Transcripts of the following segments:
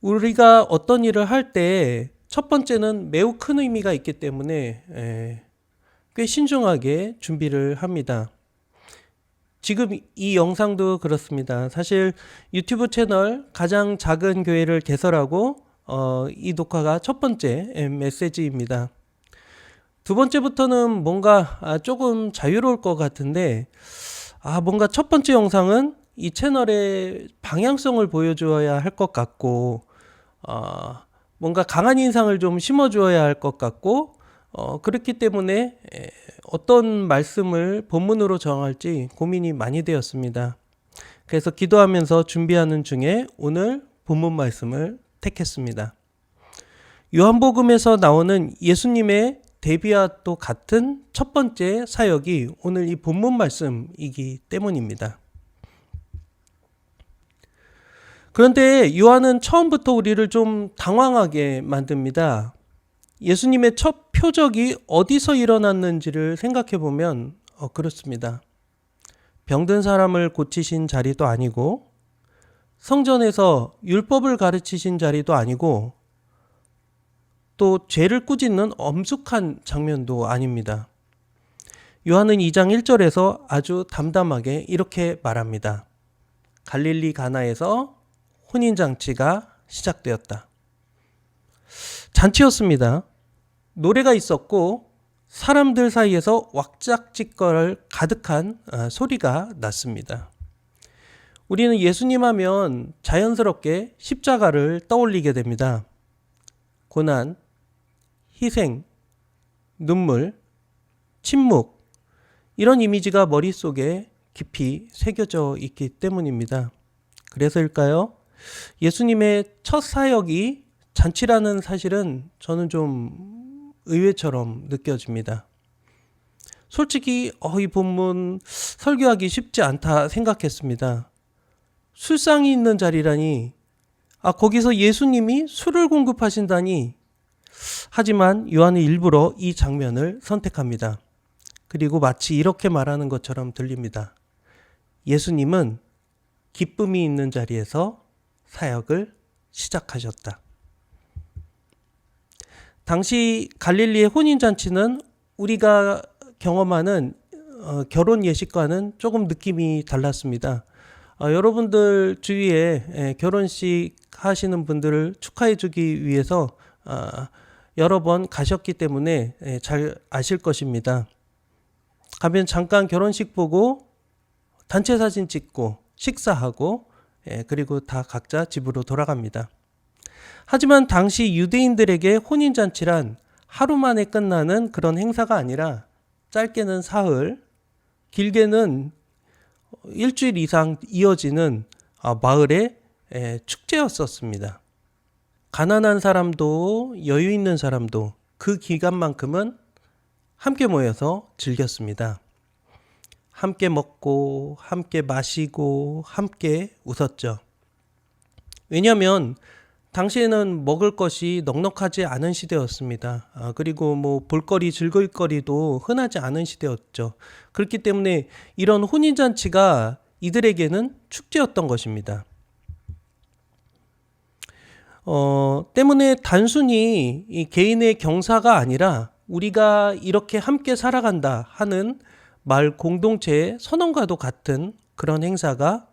우리가 어떤 일을 할 때 첫 번째는 매우 큰 의미가 있기 때문에 꽤 신중하게 준비를 합니다. 지금 이 영상도 그렇습니다. 사실 유튜브 채널 가장 작은 교회를 개설하고 이 녹화가 첫 번째 메시지입니다. 두 번째부터는 뭔가 조금 자유로울 것 같은데 뭔가 첫 번째 영상은 이 채널의 방향성을 보여주어야 할 것 같고 뭔가 강한 인상을 좀 심어주어야 할 것 같고 그렇기 때문에 어떤 말씀을 본문으로 정할지 고민이 많이 되었습니다. 그래서 기도하면서 준비하는 중에 오늘 본문 말씀을 택했습니다. 요한복음에서 나오는 예수님의 데뷔와 또 같은 첫 번째 사역이 오늘 이 본문 말씀이기 때문입니다. 그런데 요한은 처음부터 우리를 좀 당황하게 만듭니다. 예수님의 첫 표적이 어디서 일어났는지를 생각해 보면 그렇습니다. 병든 사람을 고치신 자리도 아니고 성전에서 율법을 가르치신 자리도 아니고 또 죄를 꾸짖는 엄숙한 장면도 아닙니다. 요한은 2장 1절에서 아주 담담하게 이렇게 말합니다. 갈릴리 가나에서 혼인잔치가 시작되었다. 잔치였습니다. 노래가 있었고 사람들 사이에서 왁작지껄 가득한 소리가 났습니다. 우리는 예수님 하면 자연스럽게 십자가를 떠올리게 됩니다. 고난, 희생, 눈물, 침묵 이런 이미지가 머릿속에 깊이 새겨져 있기 때문입니다. 그래서일까요? 예수님의 첫 사역이 잔치라는 사실은 저는 좀 의외처럼 느껴집니다. 솔직히 이 본문 설교하기 쉽지 않다 생각했습니다. 술상이 있는 자리라니, 거기서 예수님이 술을 공급하신다니. 하지만 요한은 일부러 이 장면을 선택합니다. 그리고 마치 이렇게 말하는 것처럼 들립니다. 예수님은 기쁨이 있는 자리에서 사역을 시작하셨다. 당시 갈릴리의 혼인잔치는 우리가 경험하는 결혼 예식과는 조금 느낌이 달랐습니다. 여러분들 주위에 결혼식 하시는 분들을 축하해 주기 위해서 여러 번 가셨기 때문에 잘 아실 것입니다. 가면 잠깐 결혼식 보고 단체 사진 찍고 식사하고 그리고 다 각자 집으로 돌아갑니다. 하지만 당시 유대인들에게 혼인잔치란 하루 만에 끝나는 그런 행사가 아니라 짧게는 사흘, 길게는 일주일 이상 이어지는 마을의 축제였었습니다. 가난한 사람도 여유 있는 사람도 그 기간만큼은 함께 모여서 즐겼습니다. 함께 먹고 함께 마시고 함께 웃었죠. 왜냐하면 당시에는 먹을 것이 넉넉하지 않은 시대였습니다. 그리고 볼거리 즐길거리도 흔하지 않은 시대였죠. 그렇기 때문에 이런 혼인잔치가 이들에게는 축제였던 것입니다. 때문에 단순히 이 개인의 경사가 아니라 우리가 이렇게 함께 살아간다 하는 마을 공동체의 선언과도 같은 그런 행사가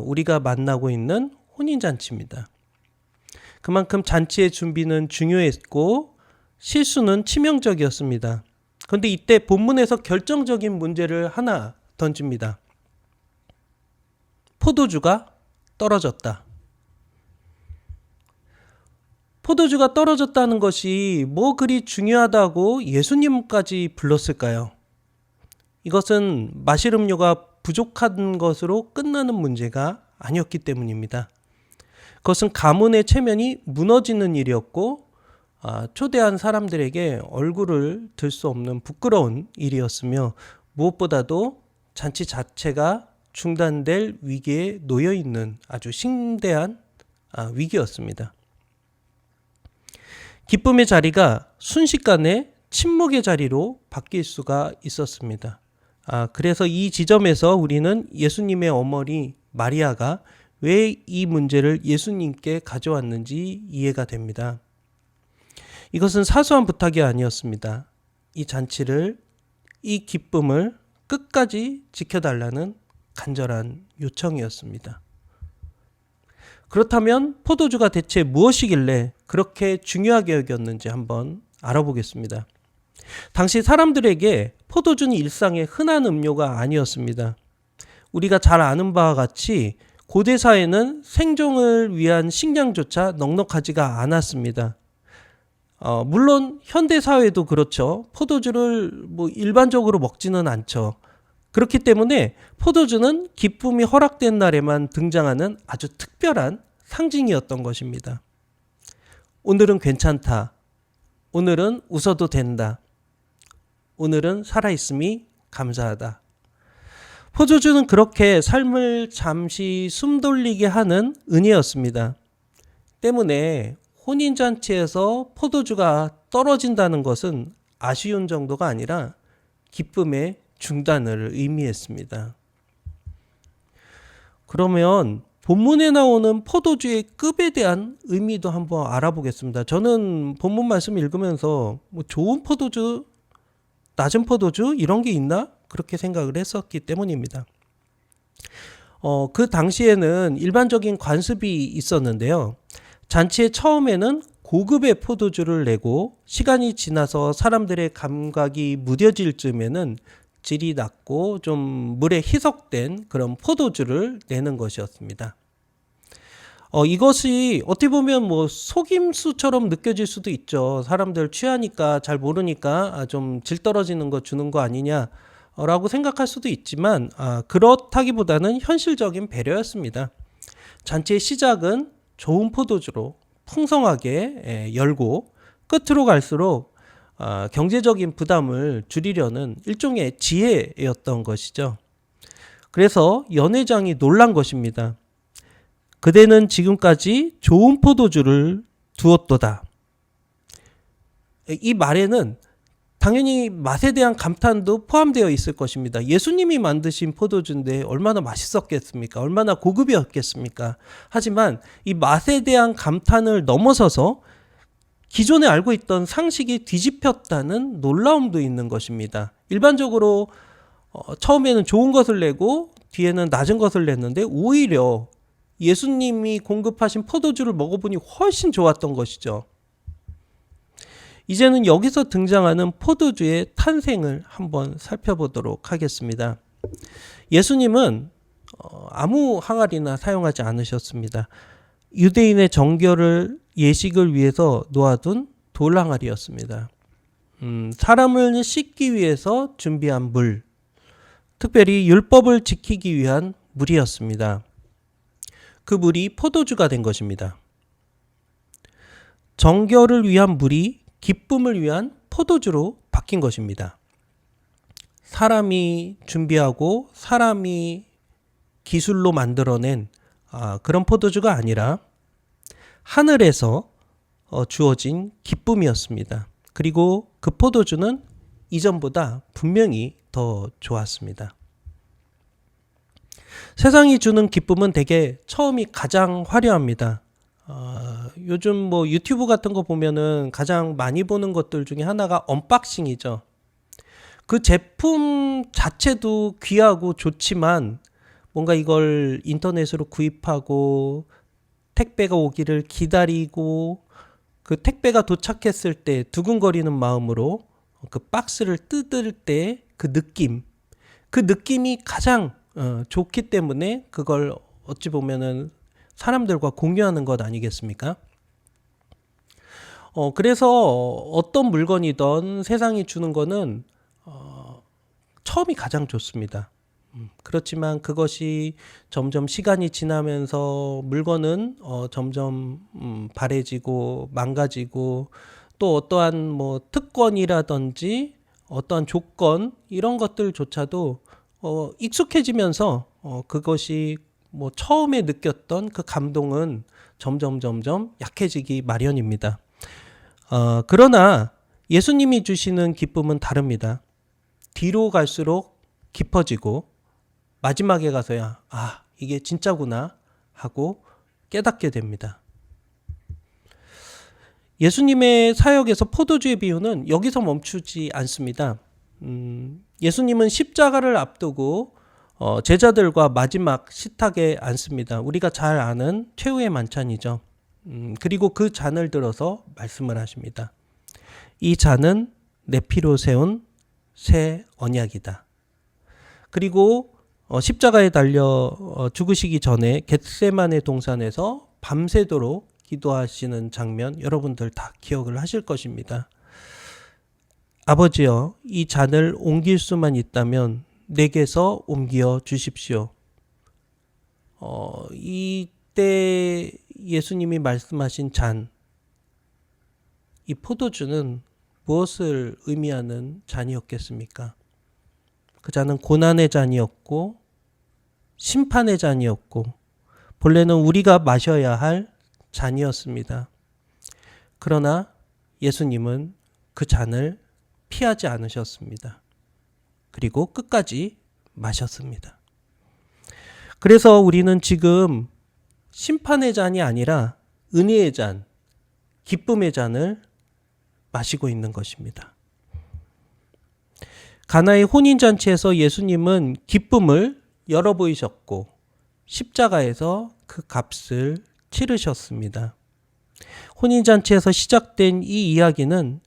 우리가 만나고 있는 혼인잔치입니다. 그만큼 잔치의 준비는 중요했고 실수는 치명적이었습니다. 그런데 이때 본문에서 결정적인 문제를 하나 던집니다. 포도주가 떨어졌다. 포도주가 떨어졌다는 것이 뭐 그리 중요하다고 예수님까지 불렀을까요? 이것은 마실 음료가 부족한 것으로 끝나는 문제가 아니었기 때문입니다. 그것은 가문의 체면이 무너지는 일이었고 초대한 사람들에게 얼굴을 들 수 없는 부끄러운 일이었으며 무엇보다도 잔치 자체가 중단될 위기에 놓여 있는 아주 심대한 위기였습니다. 기쁨의 자리가 순식간에 침묵의 자리로 바뀔 수가 있었습니다. 그래서 이 지점에서 우리는 예수님의 어머니 마리아가 왜 이 문제를 예수님께 가져왔는지 이해가 됩니다. 이것은 사소한 부탁이 아니었습니다. 이 잔치를, 이 기쁨을 끝까지 지켜달라는 간절한 요청이었습니다. 그렇다면 포도주가 대체 무엇이길래 그렇게 중요하게 여겼는지 한번 알아보겠습니다. 당시 사람들에게 포도주는 일상의 흔한 음료가 아니었습니다. 우리가 잘 아는 바와 같이 고대 사회는 생존을 위한 식량조차 넉넉하지가 않았습니다. 물론 현대 사회도 그렇죠. 포도주를 일반적으로 먹지는 않죠. 그렇기 때문에 포도주는 기쁨이 허락된 날에만 등장하는 아주 특별한 상징이었던 것입니다. 오늘은 괜찮다. 오늘은 웃어도 된다. 오늘은 살아있음이 감사하다. 포도주는 그렇게 삶을 잠시 숨돌리게 하는 은혜였습니다. 때문에 혼인잔치에서 포도주가 떨어진다는 것은 아쉬운 정도가 아니라 기쁨의 중단을 의미했습니다. 그러면 본문에 나오는 포도주의 급에 대한 의미도 한번 알아보겠습니다. 저는 본문 말씀 읽으면서 좋은 포도주, 낮은 포도주 이런 게 있나? 그렇게 생각을 했었기 때문입니다. 그 당시에는 일반적인 관습이 있었는데요. 잔치의 처음에는 고급의 포도주를 내고 시간이 지나서 사람들의 감각이 무뎌질 즈음에는 질이 낮고 좀 물에 희석된 그런 포도주를 내는 것이었습니다. 이것이 어떻게 보면 속임수처럼 느껴질 수도 있죠. 사람들 취하니까 잘 모르니까 좀 질 떨어지는 거 주는 거 아니냐라고 생각할 수도 있지만 그렇다기보다는 현실적인 배려였습니다. 잔치의 시작은 좋은 포도주로 풍성하게 열고 끝으로 갈수록 경제적인 부담을 줄이려는 일종의 지혜였던 것이죠. 그래서 연회장이 놀란 것입니다. 그대는 지금까지 좋은 포도주를 두었도다. 이 말에는 당연히 맛에 대한 감탄도 포함되어 있을 것입니다. 예수님이 만드신 포도주인데 얼마나 맛있었겠습니까? 얼마나 고급이었겠습니까? 하지만 이 맛에 대한 감탄을 넘어서서 기존에 알고 있던 상식이 뒤집혔다는 놀라움도 있는 것입니다. 일반적으로 처음에는 좋은 것을 내고 뒤에는 낮은 것을 냈는데 오히려 예수님이 공급하신 포도주를 먹어보니 훨씬 좋았던 것이죠. 이제는 여기서 등장하는 포도주의 탄생을 한번 살펴보도록 하겠습니다. 예수님은 아무 항아리나 사용하지 않으셨습니다. 유대인의 정결을 예식을 위해서 놓아둔 돌항아리였습니다. 사람을 씻기 위해서 준비한 물, 특별히 율법을 지키기 위한 물이었습니다. 그 물이 포도주가 된 것입니다. 정결을 위한 물이 기쁨을 위한 포도주로 바뀐 것입니다. 사람이 준비하고 사람이 기술로 만들어낸 그런 포도주가 아니라 하늘에서 주어진 기쁨이었습니다. 그리고 그 포도주는 이전보다 분명히 더 좋았습니다. 세상이 주는 기쁨은 대개 처음이 가장 화려합니다. 요즘 유튜브 같은 거 보면은 가장 많이 보는 것들 중에 하나가 언박싱이죠. 그 제품 자체도 귀하고 좋지만 뭔가 이걸 인터넷으로 구입하고 택배가 오기를 기다리고 그 택배가 도착했을 때 두근거리는 마음으로 그 박스를 뜯을 때 그 느낌이 가장 좋기 때문에 그걸 어찌 보면은 사람들과 공유하는 것 아니겠습니까? 그래서 어떤 물건이든 세상이 주는 거는 처음이 가장 좋습니다. 그렇지만 그것이 점점 시간이 지나면서 물건은 점점 바래지고 망가지고 또 어떠한 특권이라든지 어떠한 조건 이런 것들조차도 익숙해지면서 그것이 처음에 느꼈던 그 감동은 점점 약해지기 마련입니다. 그러나 예수님이 주시는 기쁨은 다릅니다. 뒤로 갈수록 깊어지고 마지막에 가서야 이게 진짜구나 하고 깨닫게 됩니다. 예수님의 사역에서 포도주의 비유는 여기서 멈추지 않습니다. 예수님은 십자가를 앞두고 제자들과 마지막 식탁에 앉습니다. 우리가 잘 아는 최후의 만찬이죠. 그리고 그 잔을 들어서 말씀을 하십니다. 이 잔은 내 피로 세운 새 언약이다. 그리고 십자가에 달려 죽으시기 전에 겟세마네 동산에서 밤새도록 기도하시는 장면 여러분들 다 기억을 하실 것입니다. 아버지여, 이 잔을 옮길 수만 있다면 내게서 옮겨 주십시오. 이때 예수님이 말씀하신 잔, 이 포도주는 무엇을 의미하는 잔이었겠습니까? 그 잔은 고난의 잔이었고 심판의 잔이었고 본래는 우리가 마셔야 할 잔이었습니다. 그러나 예수님은 그 잔을 피하지 않으셨습니다. 그리고 끝까지 마셨습니다. 그래서 우리는 지금 심판의 잔이 아니라 은혜의 잔, 기쁨의 잔을 마시고 있는 것입니다. 가나의 혼인잔치에서 예수님은 기쁨을 열어 보이셨고 십자가에서 그 값을 치르셨습니다. 혼인잔치에서 시작된 이 이야기는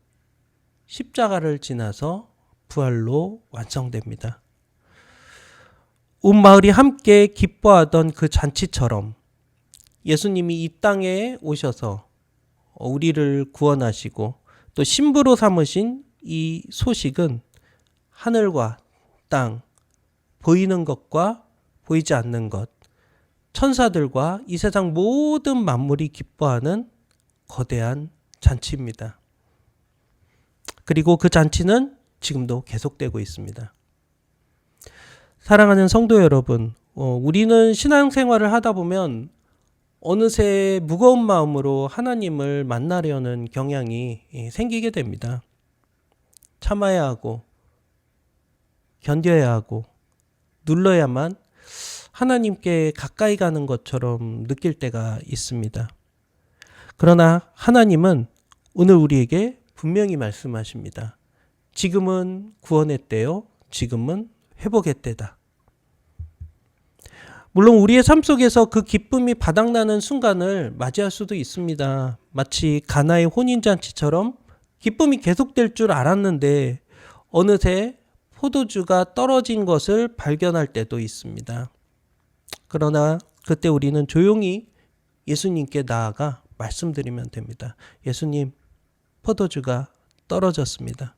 십자가를 지나서 부활로 완성됩니다. 온 마을이 함께 기뻐하던 그 잔치처럼 예수님이 이 땅에 오셔서 우리를 구원하시고 또 신부로 삼으신 이 소식은 하늘과 땅, 보이는 것과 보이지 않는 것, 천사들과 이 세상 모든 만물이 기뻐하는 거대한 잔치입니다. 그리고 그 잔치는 지금도 계속되고 있습니다. 사랑하는 성도 여러분, 우리는 신앙생활을 하다 보면 어느새 무거운 마음으로 하나님을 만나려는 경향이 생기게 됩니다. 참아야 하고 견뎌야 하고 눌러야만 하나님께 가까이 가는 것처럼 느낄 때가 있습니다. 그러나 하나님은 오늘 우리에게 분명히 말씀하십니다. 지금은 구원의 때요, 지금은 회복의 때다. 물론 우리의 삶 속에서 그 기쁨이 바닥나는 순간을 맞이할 수도 있습니다. 마치 가나의 혼인잔치처럼 기쁨이 계속될 줄 알았는데 어느새 포도주가 떨어진 것을 발견할 때도 있습니다. 그러나 그때 우리는 조용히 예수님께 나아가 말씀드리면 됩니다. 예수님, 포도주가 떨어졌습니다.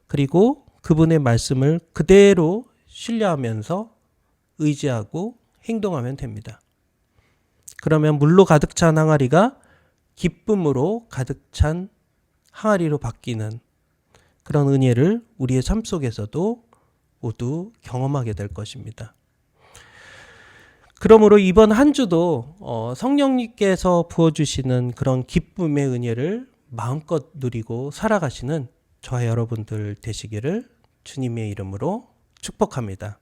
그리고 그분의 말씀을 그대로 신뢰하면서 의지하고 행동하면 됩니다. 그러면 물로 가득 찬 항아리가 기쁨으로 가득 찬 항아리로 바뀌는 그런 은혜를 우리의 삶 속에서도 모두 경험하게 될 것입니다. 그러므로 이번 한 주도 성령님께서 부어주시는 그런 기쁨의 은혜를 마음껏 누리고 살아가시는 저와 여러분들 되시기를 주님의 이름으로 축복합니다.